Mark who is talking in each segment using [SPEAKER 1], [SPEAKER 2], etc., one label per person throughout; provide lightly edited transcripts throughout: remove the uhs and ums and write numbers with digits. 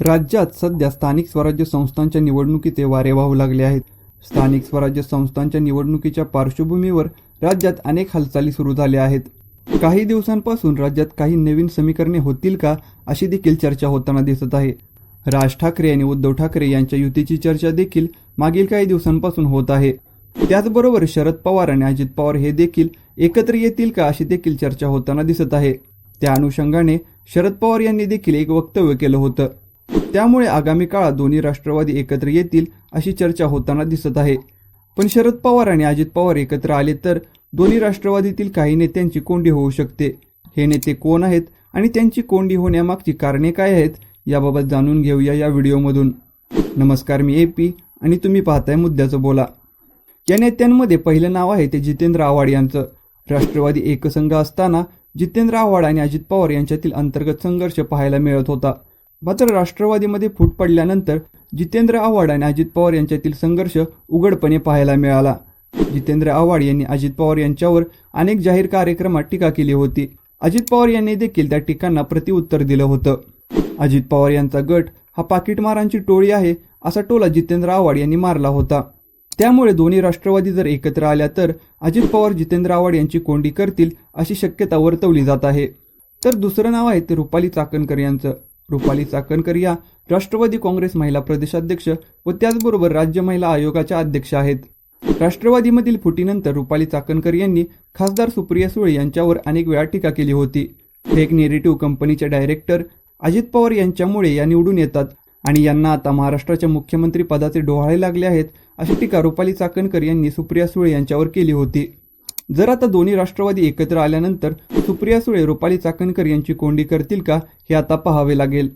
[SPEAKER 1] राज्यात सध्या स्थानिक स्वराज्य संस्थांच्या निवडणुकीचे वारे वाहू लागले आहेत. स्थानिक स्वराज्य संस्थांच्या निवडणुकीच्या पार्श्वभूमीवर राज्यात अनेक हालचाली सुरू झाल्या आहेत. काही दिवसांपासून राज्यात काही नवीन समीकरणे होतील का अशी देखील चर्चा होताना दिसत आहे. राज ठाकरे आणि उद्धव ठाकरे यांच्या युतीची चर्चा देखील मागील काही दिवसांपासून होत आहे. त्याचबरोबर शरद पवार आणि अजित पवार हे देखील एकत्र येतील का अशी देखील चर्चा होताना दिसत आहे. त्या अनुषंगाने शरद पवार यांनी देखील एक वक्तव्य केलं होतं. त्यामुळे आगामी काळात दोन्ही राष्ट्रवादी एकत्र येतील अशी चर्चा होताना दिसत आहे. पण शरद पवार आणि अजित पवार एकत्र आले तर दोन्ही राष्ट्रवादीतील काही नेत्यांची कोंडी होऊ शकते. हे नेते कोण आहेत आणि त्यांची कोंडी होण्यामागची कारणे काय आहेत याबाबत जाणून घेऊया या व्हिडिओमधून. नमस्कार, मी AP आणि तुम्ही पाहताय मुद्द्याचं बोला. या नेत्यांमध्ये पहिलं नाव आहे ते जितेंद्र आव्हाड यांचं. राष्ट्रवादी एकसंघ असताना जितेंद्र आव्हाड आणि अजित पवार यांच्यातील अंतर्गत संघर्ष पाहायला मिळत होता. मात्र राष्ट्रवादीमध्ये फूट पडल्यानंतर जितेंद्र आव्हाड आणि अजित पवार यांच्यातील संघर्ष उघडपणे पाहायला मिळाला. जितेंद्र आव्हाड यांनी अजित पवार यांच्यावर अनेक जाहीर कार्यक्रमात टीका केली होती. अजित पवार यांनी देखील त्या टीकांना प्रत्युत्तर दिलं होतं. अजित पवार यांचा गट हा पाकिटमारांची टोळी आहे असा टोला जितेंद्र आव्हाड यांनी मारला होता. त्यामुळे दोन्ही राष्ट्रवादी जर एकत्र आल्या तर अजित पवार जितेंद्र आव्हाड यांची कोंडी करतील अशी शक्यता वर्तवली जात आहे. तर दुसरं नाव आहे ते रुपाली चाकणकर यांचं. रुपाली चाकणकर या राष्ट्रवादी काँग्रेस महिला प्रदेशाध्यक्ष व त्याचबरोबर राज्य महिला आयोगाच्या अध्यक्ष आहेत. राष्ट्रवादीमधील फुटीनंतर रुपाली चाकणकर यांनी खासदार सुप्रिया सुळे यांच्यावर अनेक वेळा टीका केली होती. फेक नेरेटिव्ह कंपनीचे डायरेक्टर अजित पवार यांच्यामुळे या निवडून येतात आणि यांना आता महाराष्ट्राच्या मुख्यमंत्री पदाचे डोहाळे लागले आहेत अशी टीका रुपाली चाकणकर यांनी सुप्रिया सुळे यांच्यावर केली होती. जर आता दोन्ही राष्ट्रवादी एकत्र आल्यानंतर सुप्रिया सुळे रुपाली चाकणकर यांची कोंडी करतील का हे आता पाहावे लागेल.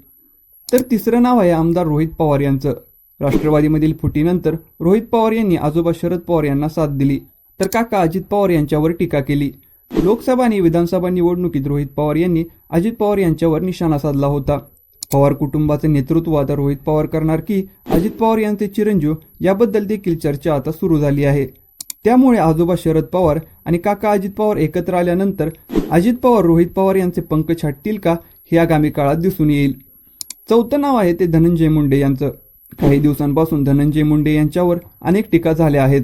[SPEAKER 1] तर तिसरं नाव आहे आमदार रोहित पवार यांचं. राष्ट्रवादीमधील फुटीनंतर रोहित पवार यांनी आजोबा शरद पवार यांना साथ दिली तर काका अजित पवार यांच्यावर टीका केली. लोकसभा आणि विधानसभा निवडणुकीत रोहित पवार यांनी अजित पवार यांच्यावर निशाणा साधला होता. पवार कुटुंबाचे नेतृत्व आता रोहित पवार करणार की अजित पवार यांचे चिरंजीव याबद्दल देखील चर्चा आता सुरू झाली आहे. त्यामुळे आजोबा शरद पवार आणि काका अजित पवार एकत्र आल्यानंतर अजित पवार रोहित पवार यांचे पंख छाटतील का हे आगामी काळात दिसून येईल. चौथं नाव आहे ते धनंजय मुंडे यांचं. काही दिवसांपासून धनंजय मुंडे यांच्यावर अनेक टीका झाल्या आहेत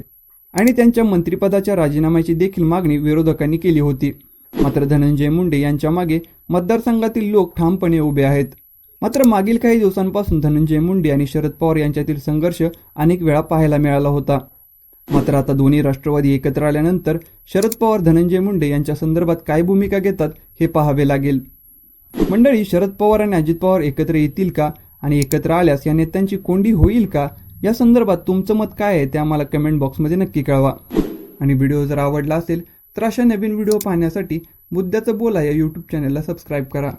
[SPEAKER 1] आणि त्यांच्या मंत्रिपदाच्या राजीनाम्याची देखील मागणी विरोधकांनी केली होती. मात्र धनंजय मुंडे यांच्या मागे मतदारसंघातील लोक ठामपणे उभे आहेत. मात्र मागील काही दिवसांपासून धनंजय मुंडे आणि शरद पवार यांच्यातील संघर्ष अनेक वेळा पाहायला मिळाला होता. मात्र आता दोन्ही राष्ट्रवादी एकत्र आल्यानंतर शरद पवार धनंजय मुंडे यांच्या संदर्भात काय भूमिका घेतात हे पाहावे लागेल. मंडळी, शरद पवार आणि अजित पवार एकत्र येतील का आणि एकत्र आल्यास या नेत्यांची कोंडी होईल का या संदर्भात तुमचं मत काय आहे ते आम्हाला कमेंट बॉक्समध्ये नक्की कळवा. आणि व्हिडिओ जर आवडला असेल तर अशा नवीन व्हिडिओ पाहण्यासाठी मुद्द्याचं बोला या YouTube चॅनलला सबस्क्राईब करा.